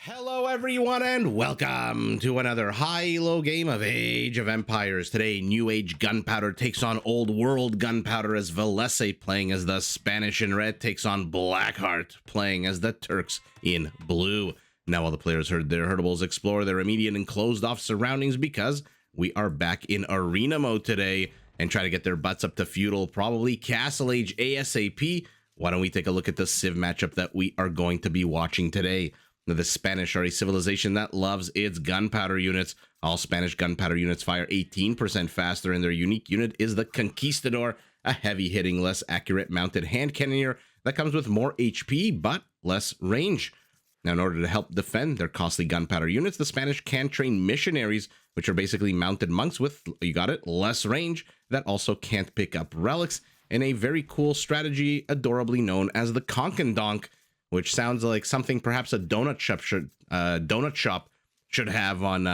Hello everyone and welcome to another high-low game of Age of Empires. Today, New Age Gunpowder takes on Old World Gunpowder as Villese playing as the Spanish in red takes on Blackheart playing as the Turks in blue. Now all the players heard their herdables explore their immediate and closed-off surroundings because we are back in arena mode today and try to get their butts up to Feudal, probably Castle Age ASAP. Why don't we take a look at the Civ matchup that we are going to be watching today? Now, the Spanish are a civilization that loves its gunpowder units. All Spanish gunpowder units fire 18% faster, and their unique unit is the Conquistador, a heavy-hitting, less accurate mounted hand cannoneer that comes with more HP but less range. Now, in order to help defend their costly gunpowder units, the Spanish can train missionaries, which are basically mounted monks with, you got it, less range, that also can't pick up relics, in a very cool strategy adorably known as the Conquendonk, which sounds like something perhaps a donut shop should have on,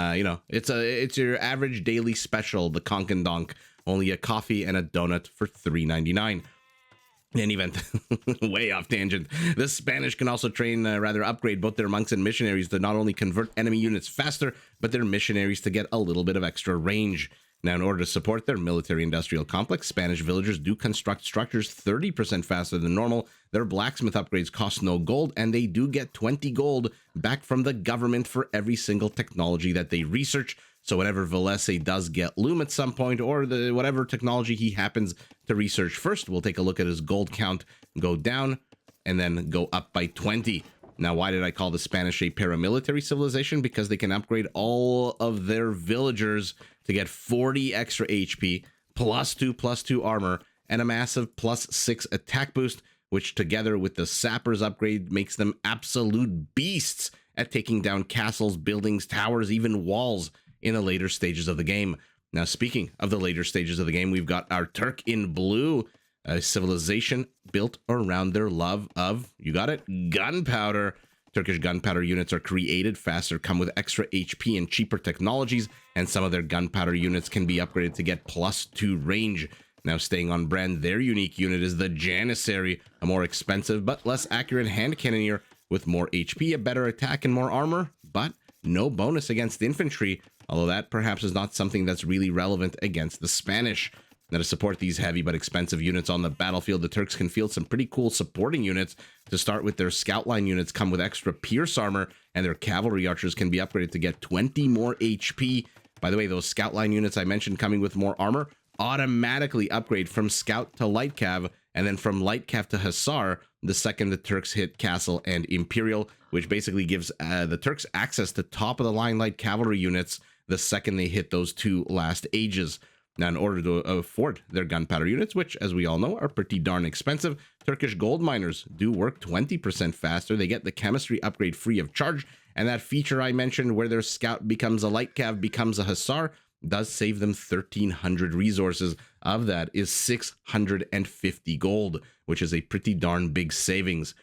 it's your average daily special, the Conquendonk, only a coffee and a donut for $3.99. In any event, way off tangent, the Spanish can also upgrade both their monks and missionaries to not only convert enemy units faster, but their missionaries to get a little bit of extra range. Now, in order to support their military-industrial complex, Spanish villagers do construct structures 30% faster than normal. Their blacksmith upgrades cost no gold, and they do get 20 gold back from the government for every single technology that they research. So whenever Villese does get loom at some point, or whatever technology he happens to research first, we'll take a look at his gold count go down and then go up by 20. Now, why did I call the Spanish a paramilitary civilization? Because they can upgrade all of their villagers to get 40 extra HP, +2/+2 armor, and a massive +6 attack boost, which together with the Sappers upgrade makes them absolute beasts at taking down castles, buildings, towers, even walls in the later stages of the game. Now, speaking of the later stages of the game, we've got our Turk in blue, a civilization built around their love of, you got it, gunpowder. Turkish gunpowder units are created faster, come with extra HP and cheaper technologies, and some of their gunpowder units can be upgraded to get +2 range. Now, staying on brand, their unique unit is the Janissary, a more expensive but less accurate hand cannoneer with more HP, a better attack, and more armor, but no bonus against infantry, although that perhaps is not something that's really relevant against the Spanish. Now, to support these heavy but expensive units on the battlefield, the Turks can field some pretty cool supporting units. To start with, their scout line units come with extra pierce armor, and their cavalry archers can be upgraded to get 20 more HP. By the way, those scout line units I mentioned coming with more armor automatically upgrade from scout to light cav, and then from light cav to hussar the second the Turks hit castle and imperial, which basically gives the Turks access to top of the line light cavalry units the second they hit those two last ages. Now, in order to afford their gunpowder units, which, as we all know, are pretty darn expensive, Turkish gold miners do work 20% faster. They get the chemistry upgrade free of charge, and that feature I mentioned where their scout becomes a light cav, becomes a hussar, does save them 1,300 resources. Of that is 650 gold, which is a pretty darn big savings.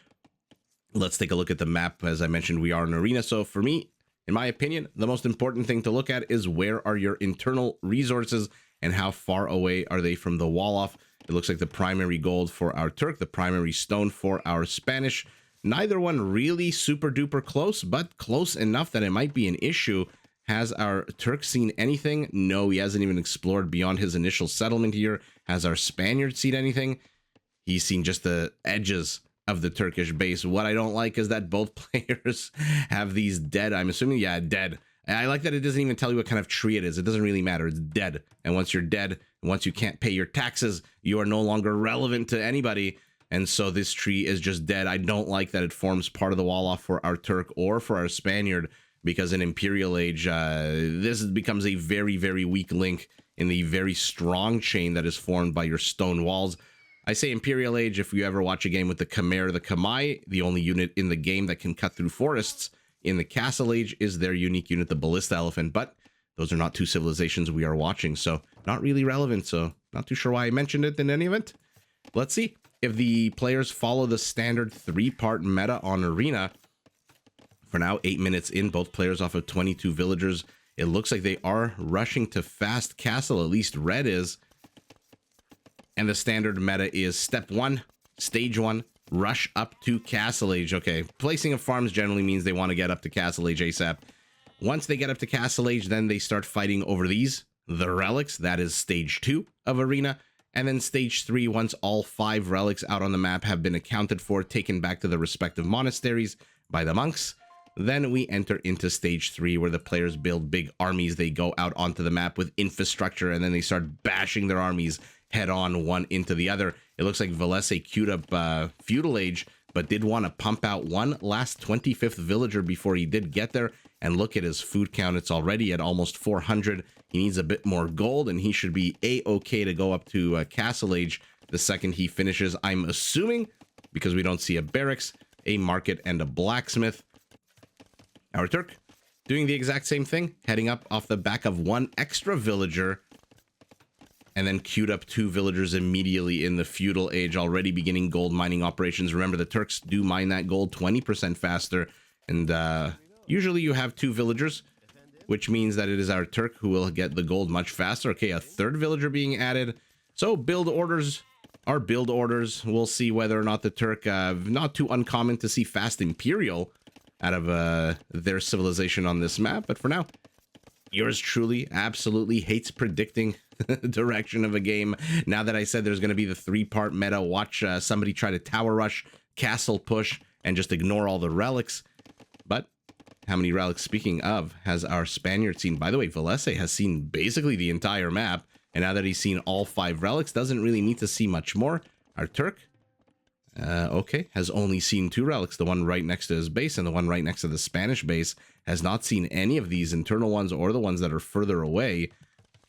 Let's take a look at the map. As I mentioned, we are in arena, so for me, in my opinion, the most important thing to look at is where are your internal resources and how far away are they from the wall off. It looks like the primary gold for our Turk, the primary stone for our Spanish. Neither one really super duper close, but close enough that it might be an issue. Has our Turk seen anything? No, he hasn't even explored beyond his initial settlement here. Has our Spaniard seen anything? He's seen just the edges of the Turkish base. What I don't like is that both players have these dead, I'm assuming, yeah, dead. I like that it doesn't even tell you what kind of tree it is. It doesn't really matter. It's dead. And once you're dead, once you can't pay your taxes, you are no longer relevant to anybody. And so this tree is just dead. I don't like that it forms part of the wall off for our Turk or for our Spaniard, because in Imperial Age, this becomes a very, very weak link in the very strong chain that is formed by your stone walls. I say Imperial Age, if you ever watch a game with the Khmer, the Khmer, the only unit in the game that can cut through forests. In the Castle Age is their unique unit, the Ballista Elephant, but those are not two civilizations we are watching, so not really relevant, so not too sure why I mentioned it in any event. Let's see if the players follow the standard 3-part meta on Arena. For now, 8 minutes in, both players off of 22 villagers. It looks like they are rushing to fast castle, at least red is. And the standard meta is step 1, stage 1, rush up to Castle Age. Okay, placing of farms generally means they want to get up to Castle Age ASAP. Once they get up to Castle Age, then they start fighting over these, the relics. That is stage 2 of Arena. And then stage 3, once all 5 relics out on the map have been accounted for, taken back to the respective monasteries by the monks, then we enter into stage 3, where the players build big armies. They go out onto the map with infrastructure, and then they start bashing their armies head on one into the other. It looks like Villese queued up Feudal Age, but did want to pump out one last 25th villager before he did get there. And look at his food count. It's already at almost 400. He needs a bit more gold, and he should be A-okay to go up to Castle Age the second he finishes. I'm assuming, because we don't see a barracks, a market, and a blacksmith. Our Turk doing the exact same thing, heading up off the back of one extra villager, and then queued up 2 villagers immediately in the Feudal Age, already beginning gold mining operations. Remember, the Turks do mine that gold 20% faster, and usually you have 2 villagers, which means that it is our Turk who will get the gold much faster. Okay, a 3rd villager being added. So build orders are build orders. We'll see whether or not the Turk, not too uncommon to see fast Imperial out of their civilization on this map. But for now, yours truly absolutely hates predicting direction of a game. Now that I said there's going to be the 3-part meta, watch somebody try to tower rush, castle push, and just ignore all the relics. But how many relics, speaking of, has our Spaniard seen? By the way, Villese has seen basically the entire map, and now that he's seen all 5 relics, doesn't really need to see much more. Our Turk, okay, has only seen 2 relics, the one right next to his base and the one right next to the Spanish base. Has not seen any of these internal ones or the ones that are further away.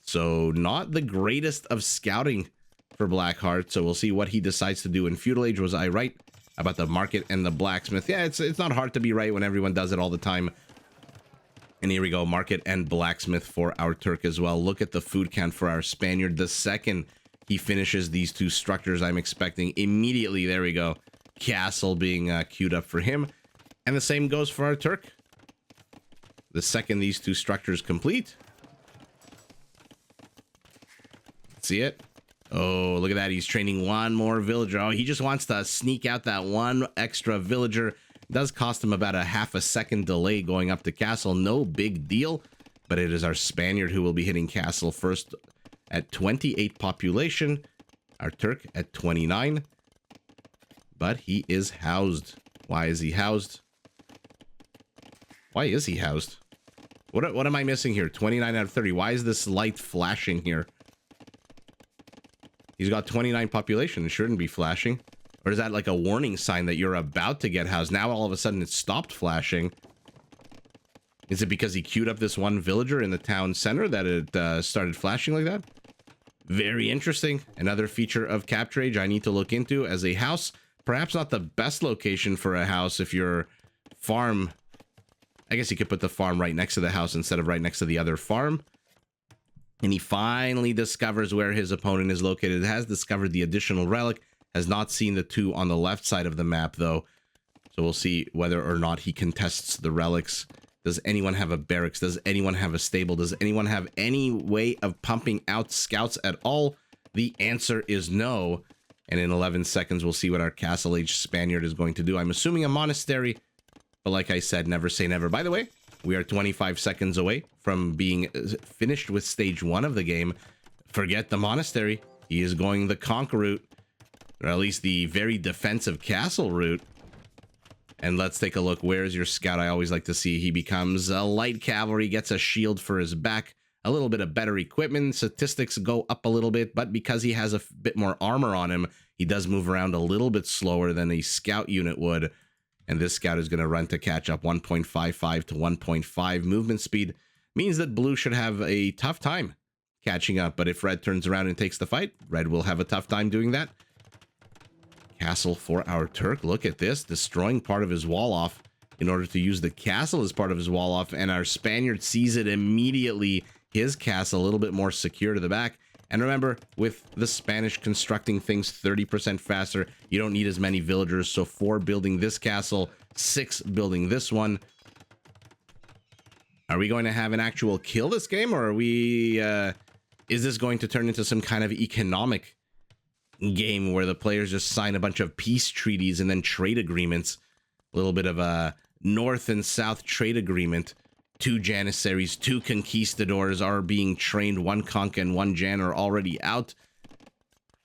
So not the greatest of scouting for Blackheart. So we'll see what he decides to do in Feudal Age. Was I right about the market and the blacksmith? Yeah, it's not hard to be right when everyone does it all the time. And here we go, market and blacksmith for our Turk as well. Look at the food count for our Spaniard. The second he finishes these 2 structures, I'm expecting immediately, there we go, castle being queued up for him. And the same goes for our Turk. The second these 2 structures complete. See it? Oh, look at that. He's training one more villager. Oh, he just wants to sneak out that one extra villager. It does cost him about a half a second delay going up to castle. No big deal. But it is our Spaniard who will be hitting castle first at 28 population. Our Turk at 29. But he is housed. Why is he housed? Why is he housed? What am I missing here? 29 out of 30. Why is this light flashing here? He's got 29 population. It shouldn't be flashing. Or is that like a warning sign that you're about to get housed? Now all of a sudden it stopped flashing. Is it because he queued up this one villager in the town center that it started flashing like that? Very interesting. Another feature of Capture Age I need to look into as a house. Perhaps not the best location for a house if your farm... I guess you could put the farm right next to the house instead of right next to the other farm. And he finally discovers where his opponent is located. Has discovered the additional relic. Has not seen the 2 on the left side of the map, though. So we'll see whether or not he contests the relics. Does anyone have a barracks? Does anyone have a stable? Does anyone have any way of pumping out scouts at all? The answer is no. And in 11 seconds, we'll see what our Castle Age Spaniard is going to do. I'm assuming a monastery. But like I said, never say never. By the way, we are 25 seconds away from being finished with stage 1 of the game. Forget the monastery. He is going the conquer route, or at least the very defensive castle route. And let's take a look. Where's your scout? I always like to see. He becomes a light cavalry, gets a shield for his back, a little bit of better equipment. Statistics go up a little bit, but because he has a bit more armor on him, he does move around a little bit slower than a scout unit would. And this scout is going to run to catch up. 1.55 to 1.5 movement speed means that blue should have a tough time catching up. But if red turns around and takes the fight, red will have a tough time doing that. Castle for our Turk. Look at this. Destroying part of his wall off in order to use the castle as part of his wall off. And our Spaniard sees it immediately. His castle a little bit more secure to the back. And remember, with the Spanish constructing things 30% faster, you don't need as many villagers. So 4 building this castle, 6 building this one. Are we going to have an actual kill this game, or are we... is this going to turn into some kind of economic game where the players just sign a bunch of peace treaties and then trade agreements. A little bit of a North and South trade agreement. 2 Janissaries, 2 Conquistadors are being trained. 1 Conch and 1 Jan are already out.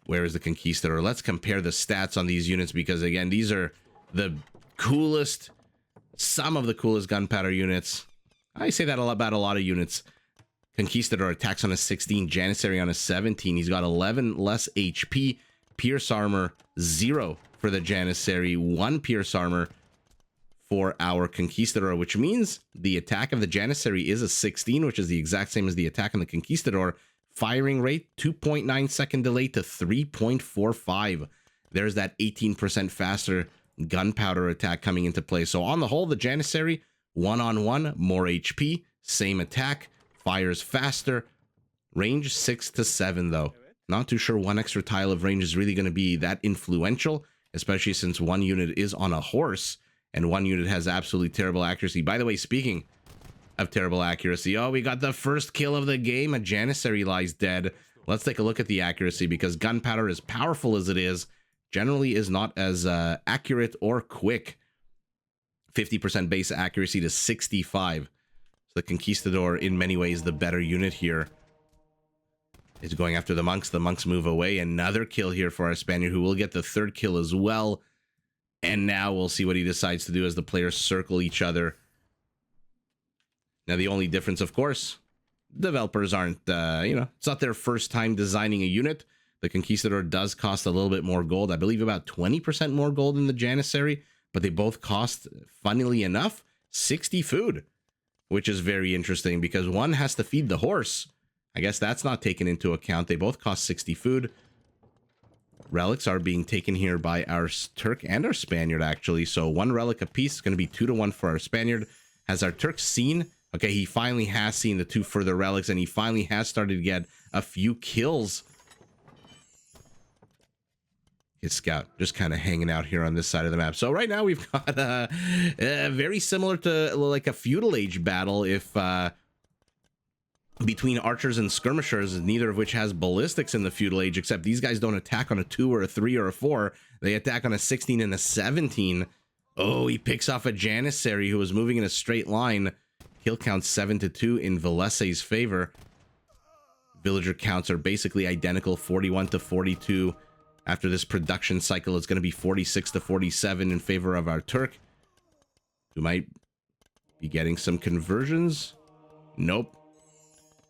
Where is the Conquistador? Let's compare the stats on these units because, again, these are the coolest, some of the coolest gunpowder units. I say that about a lot of units. Conquistador attacks on a 16, Janissary on a 17. He's got 11 less HP. Pierce armor, 0 for the Janissary, 1 pierce armor for our Conquistador, which means the attack of the Janissary is a 16, which is the exact same as the attack on the Conquistador. Firing rate, 2.9 second delay to 3.45. There's that 18% faster gunpowder attack coming into play. So on the whole, the Janissary, one-on-one, more HP, same attack, fires faster, range 6 to 7 though. Not too sure 1 extra tile of range is really going to be that influential, especially since 1 unit is on a horse and 1 unit has absolutely terrible accuracy. By the way, speaking of terrible accuracy, oh, we got the first kill of the game. A Janissary lies dead. Let's take a look at the accuracy because gunpowder, as powerful as it is, generally is not as accurate or quick. 50% base accuracy to 65. So the Conquistador, in many ways, the better unit here, is going after the monks. The monks move away. Another kill here for our Spaniard, who will get the 3rd kill as well. And now we'll see what he decides to do as the players circle each other. Now, the only difference, of course, developers aren't, it's not their first time designing a unit. The Conquistador does cost a little bit more gold. I believe about 20% more gold than the Janissary, but they both cost, funnily enough, 60 food, which is very interesting because one has to feed the horse. I guess that's not taken into account. They both cost 60 food. Relics are being taken here by our Turk and our Spaniard, actually. So 1 relic apiece is going to be 2 to 1 for our Spaniard. Has our Turk seen? Okay, he finally has seen the 2 further relics, and he finally has started to get a few kills. His scout just kind of hanging out here on this side of the map. So right now we've got very similar to like a Feudal Age battle, if between archers and skirmishers, neither of which has ballistics in the Feudal Age, except these guys don't attack on a 2 or a 3 or a 4. They attack on a 16 and a 17. Oh, he picks off a Janissary who was moving in a straight line. Kill count 7 to 2 in Villese's favor. Villager counts are basically identical, 41 to 42. After this production cycle, it's going to be 46 to 47 in favor of our Turk, who might be getting some conversions. Nope.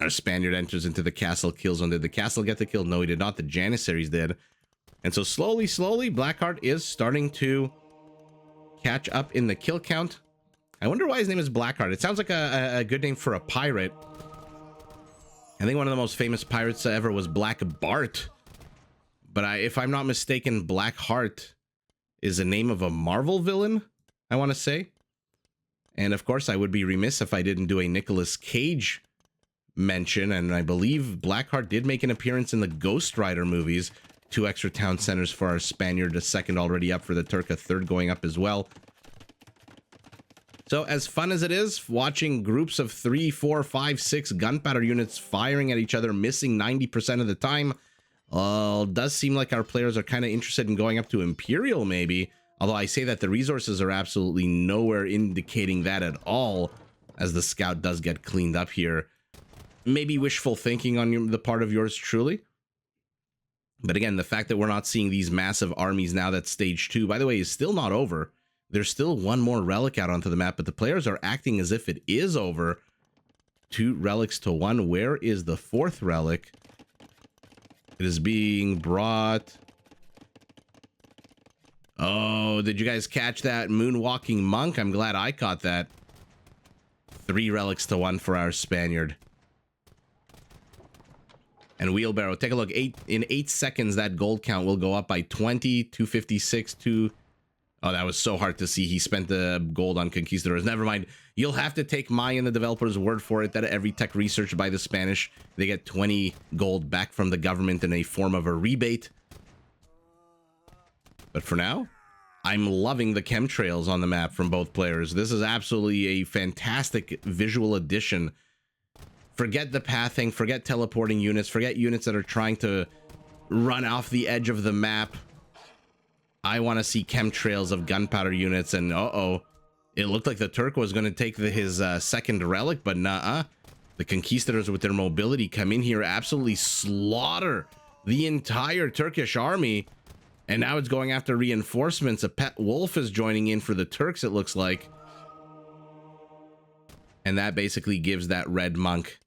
Our Spaniard enters into the castle, kills one. Did the castle get the kill? No, he did not. The Janissaries did. And so slowly, Blackheart is starting to catch up in the kill count. I wonder why his name is Blackheart. It sounds like a good name for a pirate. I think one of the most famous pirates ever was Black Bart. But if I'm not mistaken, Blackheart is the name of a Marvel villain, I want to say. And of course, I would be remiss if I didn't do a Nicolas Cage mention. And I believe Blackheart did make an appearance in the Ghost Rider movies. 2 extra town centers for our Spaniard, a 2nd already up for the Turk, a 3rd going up as well. So as fun as it is, watching groups of 3, 4, 5, 6 gunpowder units firing at each other, missing 90% of the time, does seem like our players are kind of interested in going up to Imperial, maybe. Although I say that the resources are absolutely nowhere indicating that at all, as the scout does get cleaned up here. Maybe wishful thinking on the part of yours truly. But again, the fact that we're not seeing these massive armies now that stage 2, by the way, is still not over. There's still 1 more relic out onto the map, but the players are acting as if it is over. 2 relics to 1. Where is the 4th relic? It is being brought. Oh, did you guys catch that moonwalking monk? I'm glad I caught that. 3 relics to 1 for our Spaniard. And wheelbarrow. Take a look. In 8 seconds, that gold count will go up by 20, 256, 2. Oh, that was so hard to see. He spent the gold on conquistadors. Never mind. You'll have to take my and the developer's word for it that every tech research by the Spanish, they get 20 gold back from the government in a form of a rebate. But for now, I'm loving the chemtrails on the map from both players. This is absolutely a fantastic visual addition. Forget the pathing, forget teleporting units, forget units that are trying to run off the edge of the map. I want to see chemtrails of gunpowder units, and uh-oh. It looked like the Turk was going to take his second relic, but nuh-uh. The Conquistadors with their mobility come in here, absolutely slaughter the entire Turkish army. And now it's going after reinforcements. A pet wolf is joining in for the Turks, it looks like. And that basically gives that red monk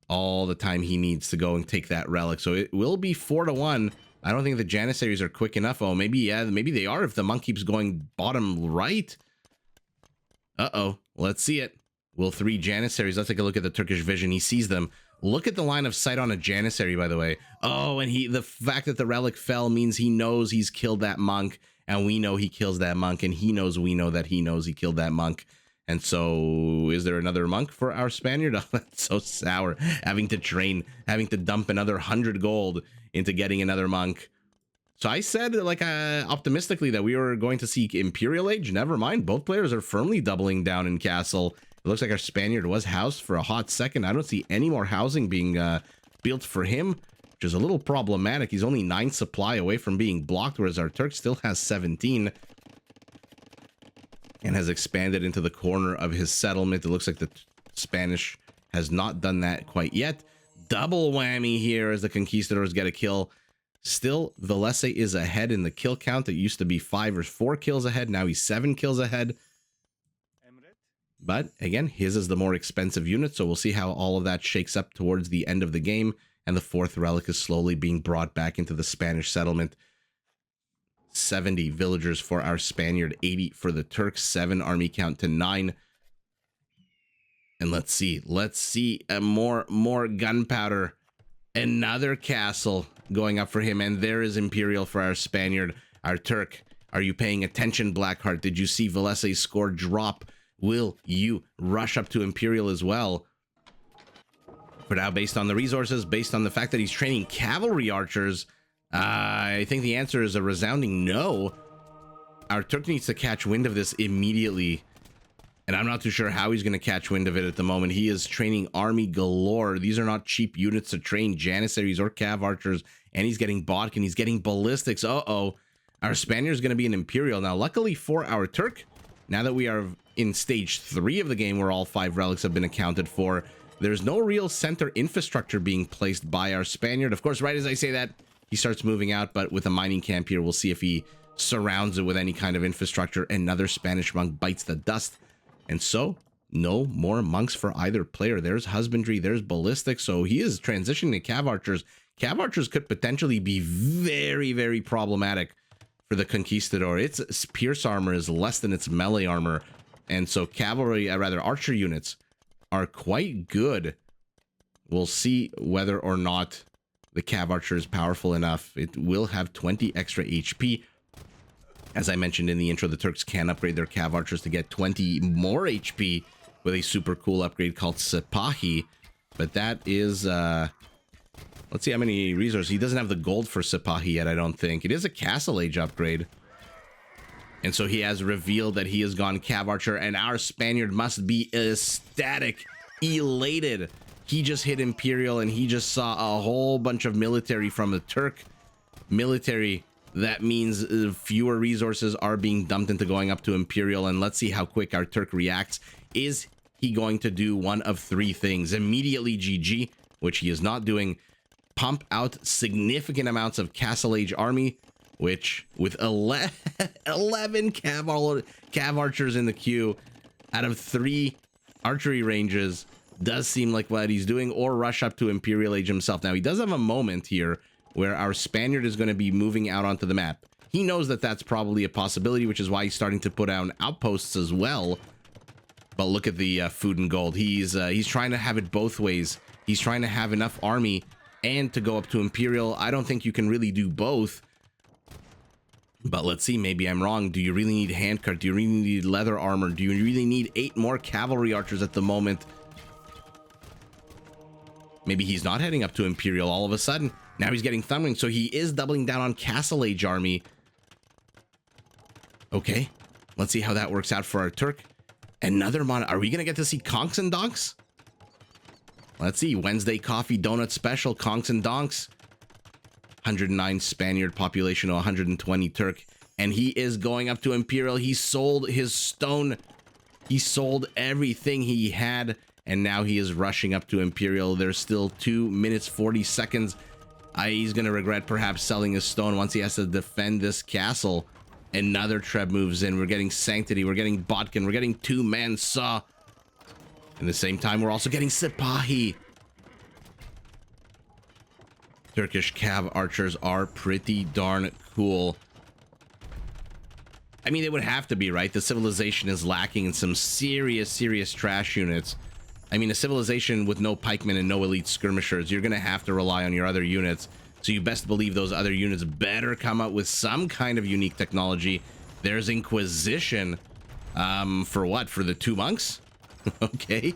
all the time he needs to go and take that relic. So it will be 4-1. I don't think the Janissaries are quick enough. Oh, maybe, yeah, maybe they are if the monk keeps going bottom right. Uh-oh, let's see it. Will 3 Janissaries, let's take a look at the Turkish vision. He sees them. Look at the line of sight on a Janissary, by the way. Oh, and the fact that the relic fell means he knows he's killed that monk, and we know he kills that monk, and he knows we know that he knows he killed that monk. And so, is there another monk for our Spaniard? Oh, that's so sour. Having to train, having to dump another 100 gold into getting another monk. So I said, like, optimistically that we were going to see Imperial Age. Never mind. Both players are firmly doubling down in Castle. It looks like our Spaniard was housed for a hot second. I don't see any more housing being built for him, which is a little problematic. He's only 9 supply away from being blocked, whereas our Turk still has 17 and has expanded into the corner of his settlement. It looks like the Spanish has not done that quite yet. Double whammy here as the Conquistadors get a kill. Still, Villese is ahead in the kill count. It used to be 5 or 4 kills ahead. Now he's 7 kills ahead. But again, his is the more expensive unit, so we'll see how all of that shakes up towards the end of the game. And the 4th relic is slowly being brought back into the Spanish settlement. 70 villagers for our Spaniard, 80 for the Turks, 7 army count to 9. And let's see more gunpowder. Another castle going up for him, and there is Imperial for our Spaniard. Our Turk, are you paying attention, Blackheart? Did you see Villese's score drop? Will you rush up to Imperial as well? For now, based on the resources, based on the fact that he's training cavalry archers, I think the answer is a resounding no. Our Turk needs to catch wind of this immediately. And I'm not too sure how he's going to catch wind of it at the moment. He is training army galore. These are not cheap units to train Janissaries or cav archers. And he's getting Bodkin. He's getting ballistics. Uh-oh. Our Spaniard is going to be an Imperial. Now, luckily for our Turk, now that we are in stage 3 of the game where all 5 relics have been accounted for, there's no real center infrastructure being placed by our Spaniard. Of course, right as I say that, he starts moving out, but with a mining camp here, we'll see if he surrounds it with any kind of infrastructure. Another Spanish monk bites the dust. And so, no more monks for either player. There's husbandry, there's ballistics, so he is transitioning to cav archers. Cav archers could potentially be very, very problematic for the Conquistador. Its pierce armor is less than its melee armor, and so cavalry, rather archer units, are quite good. We'll see whether or not the cav archer is powerful enough. It will have 20 extra HP. As I mentioned in the intro, the Turks can upgrade their cav archers to get 20 more HP with a super cool upgrade called Sipahi. But that is, let's see how many resources. He doesn't have the gold for Sipahi yet, I don't think. It is a Castle Age upgrade. And so he has revealed that he has gone cav archer, and our Spaniard must be ecstatic, elated. He just hit Imperial, and he just saw a whole bunch of military from the Turk. Military. That means fewer resources are being dumped into going up to Imperial, and let's see how quick our Turk reacts. Is he going to do one of 3 things? Immediately GG, which he is not doing. Pump out significant amounts of Castle Age army, which with 11 cav archers in the queue out of 3 archery ranges does seem like what he's doing, or rush up to Imperial Age himself. Now, he does have a moment here where our Spaniard is going to be moving out onto the map. He knows that that's probably a possibility, which is why he's starting to put down outposts as well. But look at the food and gold. He's trying to have it both ways. He's trying to have enough army and to go up to Imperial. I don't think you can really do both. But let's see, maybe I'm wrong. Do you really need handcart? Do you really need leather armor? Do you really need 8 more cavalry archers at the moment? Maybe he's not heading up to Imperial all of a sudden. Now he's getting thumbing, so he is doubling down on Castle Age army. Okay, let's see how that works out for our Turk. Another mon. Are we going to get to see Conks and Donks? Let's see. Wednesday coffee donut special, Conks and Donks. 109 Spaniard population to 120 Turk. And he is going up to Imperial. He sold his stone. He sold everything he had. And now he is rushing up to Imperial. There's still 2 minutes, 40 seconds. He's going to regret perhaps selling his stone once he has to defend this castle. Another Treb moves in. We're getting Sanctity. We're getting Botkin. We're getting 2-man Saw. At the same time, we're also getting Sipahi. Turkish cav archers are pretty darn cool. I mean, it would have to be, right? The civilization is lacking in some serious trash units. I mean, a civilization with no pikemen and no elite skirmishers, you're going to have to rely on your other units. So you best believe those other units better come up with some kind of unique technology. There's Inquisition. For what? For the 2 monks? Okay.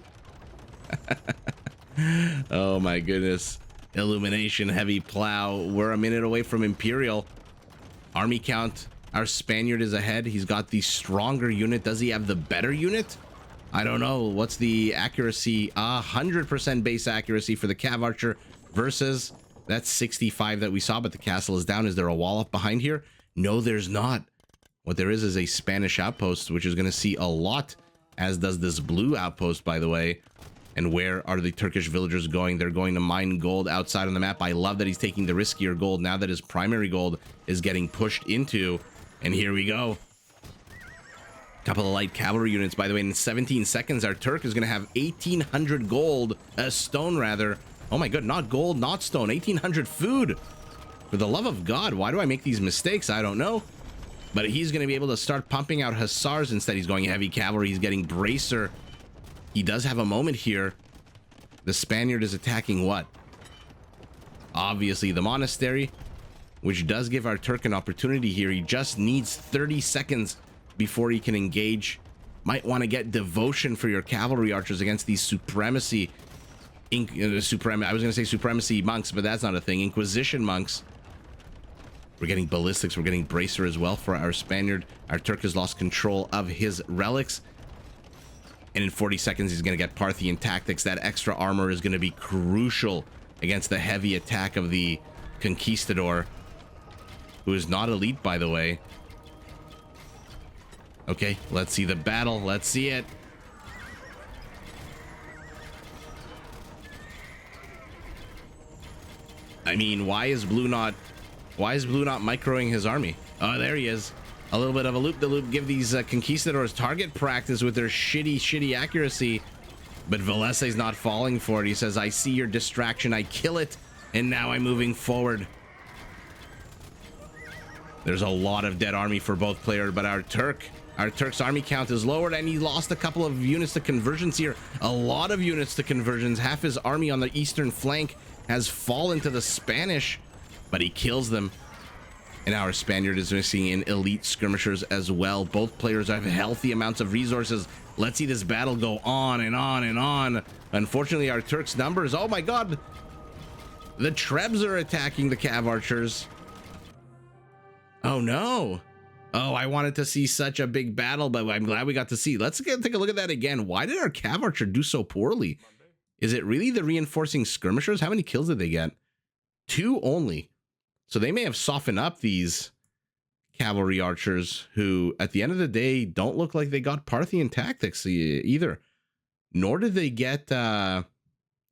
Oh my goodness. Illumination, heavy plow. We're a minute away from Imperial. Army count. Our Spaniard is ahead. He's got the stronger unit. Does he have the better unit? I don't know. What's the accuracy? 100% base accuracy for the Cav Archer versus that's 65 that we saw, but the castle is down. Is there a wall up behind here? No, there's not. What there is a Spanish outpost, which is going to see a lot, as does this blue outpost, by the way. And where are the Turkish villagers going? They're going to mine gold outside on the map. I love that he's taking the riskier gold now that his primary gold is getting pushed into. And here we go. Couple of light cavalry units, by the way. In 17 seconds, our Turk is going to have 1,800 gold, stone rather. Oh my god, not gold, not stone, 1,800 food. For the love of God, why do I make these mistakes? I don't know. But he's going to be able to start pumping out hussars instead. He's going heavy cavalry. He's getting bracer. He does have a moment here. The Spaniard is attacking what? Obviously the monastery, which does give our Turk an opportunity here. He just needs 30 seconds before he can engage. Might want to get devotion for your cavalry archers against these supremacy. I was going to say supremacy monks, but that's not a thing. Inquisition monks. We're getting ballistics. We're getting bracer as well for our Spaniard. Our Turk has lost control of his relics. And in 40 seconds, he's going to get Parthian tactics. That extra armor is going to be crucial against the heavy attack of the Conquistador, who is not elite, by the way. Okay, let's see the battle. Let's see it. I mean, why is blue not microing his army? Oh, there he is. A little bit of a loop-de-loop. Give these conquistadors target practice with their shitty accuracy. But Villese is not falling for it. He says, I see your distraction. I kill it. And now I'm moving forward. There's a lot of dead army for both players, but our Turk's army count is lowered, and he lost a couple of units to conversions here. A lot of units to conversions. Half his army on the eastern flank has fallen to the Spanish, but he kills them. And our Spaniard is missing in elite skirmishers as well. Both players have healthy amounts of resources. Let's see this battle go on and on and on. Unfortunately, our Turks' numbers. Oh my god. The Trebs are attacking the Cav Archers. Oh no. Oh, I wanted to see such a big battle, but I'm glad we got to see. Let's take a look at that again. Why did our Cav Archer do so poorly? Is it really the reinforcing skirmishers? How many kills did they get? 2 only. So they may have softened up these cavalry archers who, at the end of the day, don't look like they got Parthian tactics either. Nor did they get, oh,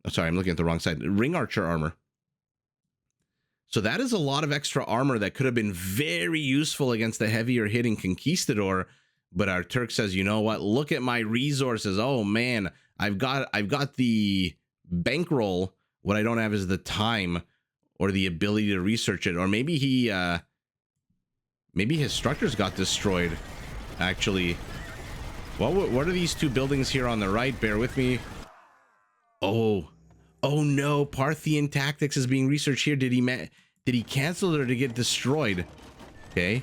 sorry, I'm looking at the wrong side. Ring archer armor. So that is a lot of extra armor that could have been very useful against the heavier hitting Conquistador. But our Turk says, you know what? Look at my resources. Oh man, I've got the bankroll. What I don't have is the time or the ability to research it. Or maybe maybe his structures got destroyed. Actually, what are these 2 buildings here on the right? Bear with me. Oh no, Parthian tactics is being researched here. Did he cancel it or did it get destroyed? Okay.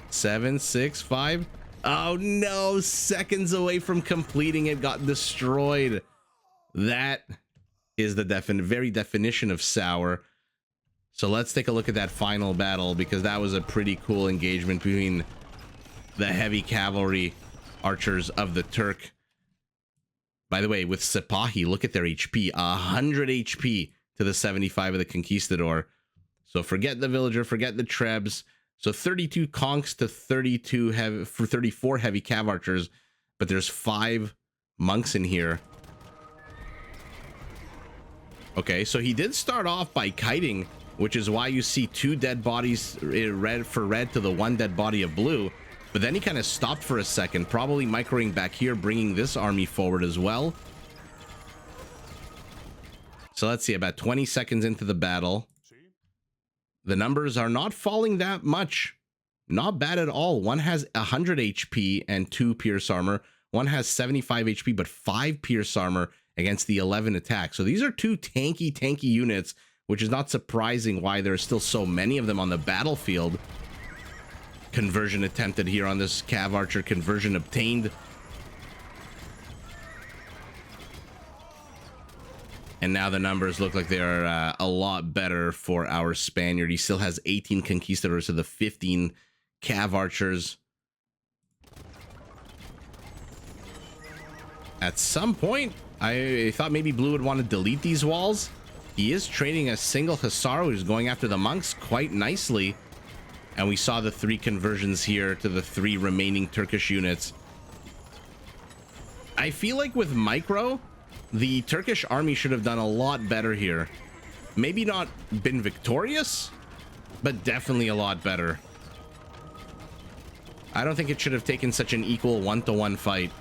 7, 6, 5. Oh no, seconds away from completing it, got destroyed. That is the very definition of sour. So let's take a look at that final battle, because that was a pretty cool engagement between the heavy cavalry archers of the Turk. By the way, with Sipahi, look at their HP. 100 HP to the 75 of the Conquistador. So forget the villager, forget the trebs. So 32 conks to 32 heavy for 34 heavy cav archers, but there's 5 monks in here. Okay, so he did start off by kiting, which is why you see 2 dead bodies red to the 1 dead body of blue. But then he kind of stopped for a second, probably microing back here, bringing this army forward as well. So let's see, about 20 seconds into the battle. The numbers are not falling that much. Not bad at all. One has 100 HP and 2 pierce armor. One has 75 HP but 5 pierce armor against the 11 attack. So these are 2 tanky units, which is not surprising why there are still so many of them on the battlefield. Conversion attempted here on this cav archer. Conversion obtained. And now the numbers look like they are a lot better for our Spaniard. He still has 18 conquistadors to the 15 cav archers. At some point, I thought maybe Blue would want to delete these walls. He is training a single Hussar who's going after the monks quite nicely. And we saw the 3 conversions here to the 3 remaining Turkish units. I feel like with micro, the Turkish army should have done a lot better here. Maybe not been victorious, but definitely a lot better. I don't think it should have taken such an equal 1-to-1 fight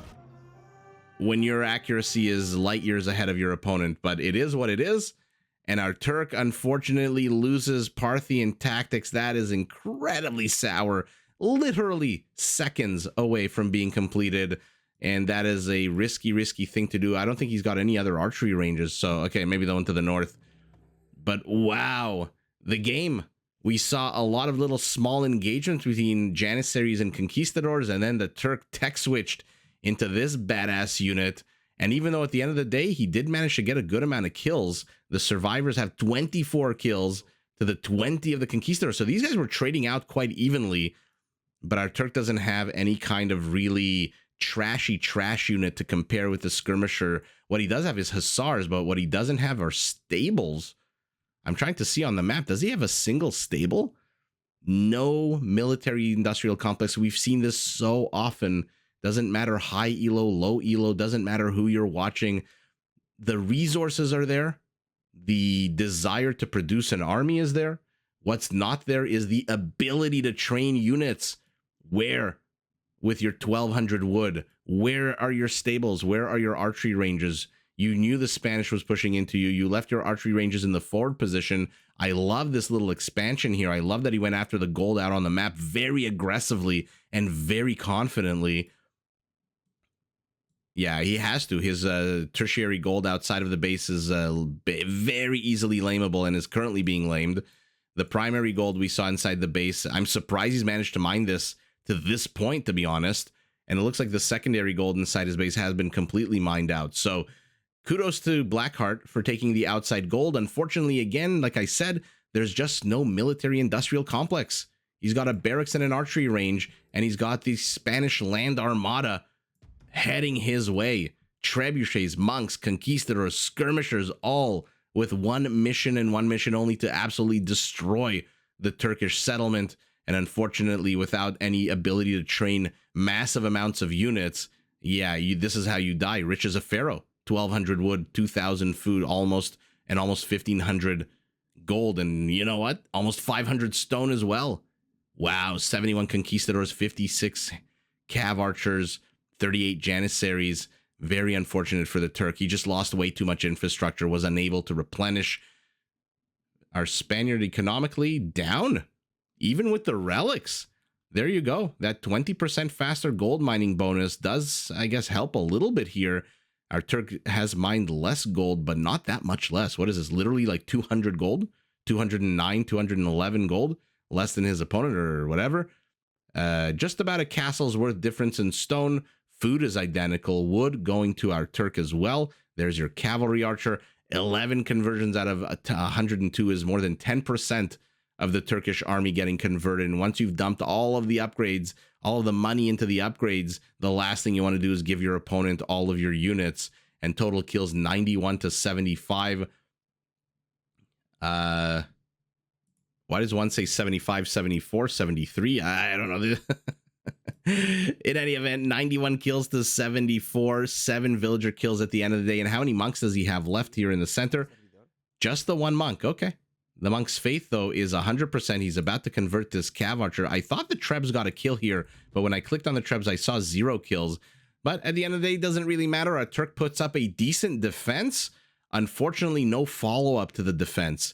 when your accuracy is light years ahead of your opponent, but it is what it is. And our Turk unfortunately loses Parthian tactics. That is incredibly sour, literally seconds away from being completed. And that is a risky thing to do. I don't think he's got any other archery ranges. So, okay, maybe the one to the north. But wow, the game. We saw a lot of little small engagements between Janissaries and Conquistadors. And then the Turk tech switched into this badass unit. And even though at the end of the day, he did manage to get a good amount of kills, the survivors have 24 kills to the 20 of the Conquistadors. So these guys were trading out quite evenly. But our Turk doesn't have any kind of really trashy trash unit to compare with the skirmisher. What he does have is Hussars, but what he doesn't have are stables. I'm trying to see on the map. Does he have a single stable? No military industrial complex. We've seen this so often. Doesn't matter high elo, low elo, doesn't matter who you're watching. The resources are there. The desire to produce an army is there. What's not there is the ability to train units. Where? With your 1200 wood, where are your stables? Where are your archery ranges? You knew the Spanish was pushing into you. You left your archery ranges in the forward position. I love this little expansion here. I love that he went after the gold out on the map very aggressively and very confidently. Yeah, he has to. His tertiary gold outside of the base is very easily lameable and is currently being lamed. The primary gold we saw inside the base, I'm surprised he's managed to mine this to this point, to be honest. And it looks like the secondary gold inside his base has been completely mined out. So kudos to Blackheart for taking the outside gold. Unfortunately, again, like I said, there's just no military industrial complex. He's got a barracks and an archery range, and he's got the Spanish land armada heading his way. Trebuchets, monks, conquistadors, skirmishers, all with one mission and one mission only: to absolutely destroy the Turkish settlement. And unfortunately, without any ability to train massive amounts of units, yeah, this is how you die. Rich as a pharaoh. 1,200 wood, 2,000 food, almost 1,500 gold. And you know what? Almost 500 stone as well. Wow, 71 conquistadors, 56 cav archers, 38 janissaries. Very unfortunate for the Turk. He just lost way too much infrastructure, was unable to replenish. Our Spaniard economically down. Even with the relics, there you go. That 20% faster gold mining bonus does, I guess, help a little bit here. Our Turk has mined less gold, but not that much less. What is this? Literally like 200 gold? 209, 211 gold? Less than his opponent or whatever. Just about a castle's worth difference in stone. Food is identical. Wood going to our Turk as well. There's your cavalry archer. 11 conversions out of 102 is more than 10% of the Turkish army getting converted. And once you've dumped all of the upgrades, all of the money into the upgrades, the last thing you want to do is give your opponent all of your units. And total kills 91 to 75. Wow, Why does one say 75, 74, 73? I don't know. In any event, 91 kills to 74, 7 villager kills at the end of the day. And how many monks does he have left here in the center? Just the one monk. Okay. The monk's faith, though, is 100%. He's about to convert this cav archer. I thought the Trebs got a kill here, but when I clicked on the Trebs, I saw 0 kills. But at the end of the day, it doesn't really matter. A Turk puts up a decent defense. Unfortunately, no follow-up to the defense.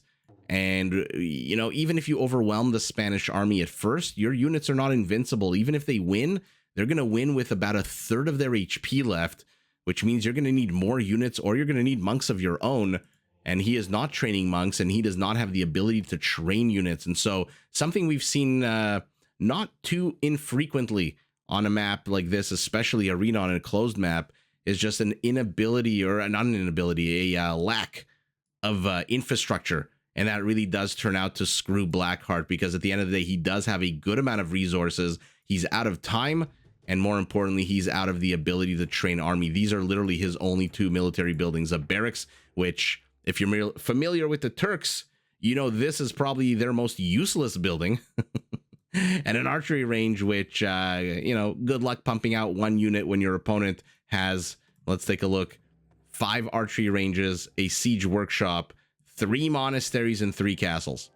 And, you know, even if you overwhelm the Spanish army at first, your units are not invincible. Even if they win, they're going to win with about a third of their HP left, which means you're going to need more units or you're going to need monks of your own. And he is not training monks, and he does not have the ability to train units. And so something we've seen not too infrequently on a map like this, especially Arena on a closed map, is just an inability, or not an inability, a lack of infrastructure. And that really does turn out to screw Blackheart, because at the end of the day, he does have a good amount of resources. He's out of time, and more importantly, he's out of the ability to train army. These are literally his only 2 military buildings, a barracks, which, if you're familiar with the Turks, you know this is probably their most useless building. And an archery range, which, you know, good luck pumping out 1 unit when your opponent has, let's take a look, 5 archery ranges, a siege workshop, 3 monasteries, and 3 castles.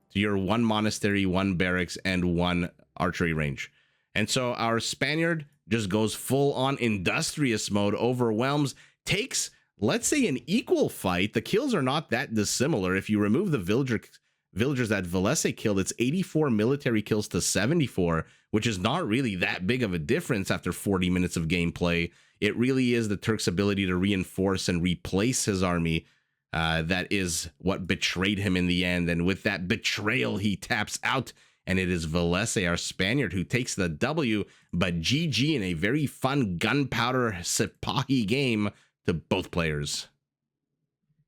So you're 1 monastery, 1 barracks, and 1 archery range. And so our Spaniard just goes full on industrious mode, overwhelms, takes, let's say, an equal fight. The kills are not that dissimilar. If you remove the villagers that Villese killed, it's 84 military kills to 74, which is not really that big of a difference after 40 minutes of gameplay. It really is the Turks' ability to reinforce and replace his army that is what betrayed him in the end. And with that betrayal, he taps out, and it is Villese, our Spaniard, who takes the W. But GG in a very fun gunpowder Sipahi game to both players.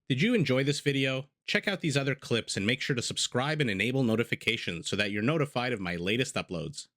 Did you enjoy this video? Check out these other clips and make sure to subscribe and enable notifications so that you're notified of my latest uploads.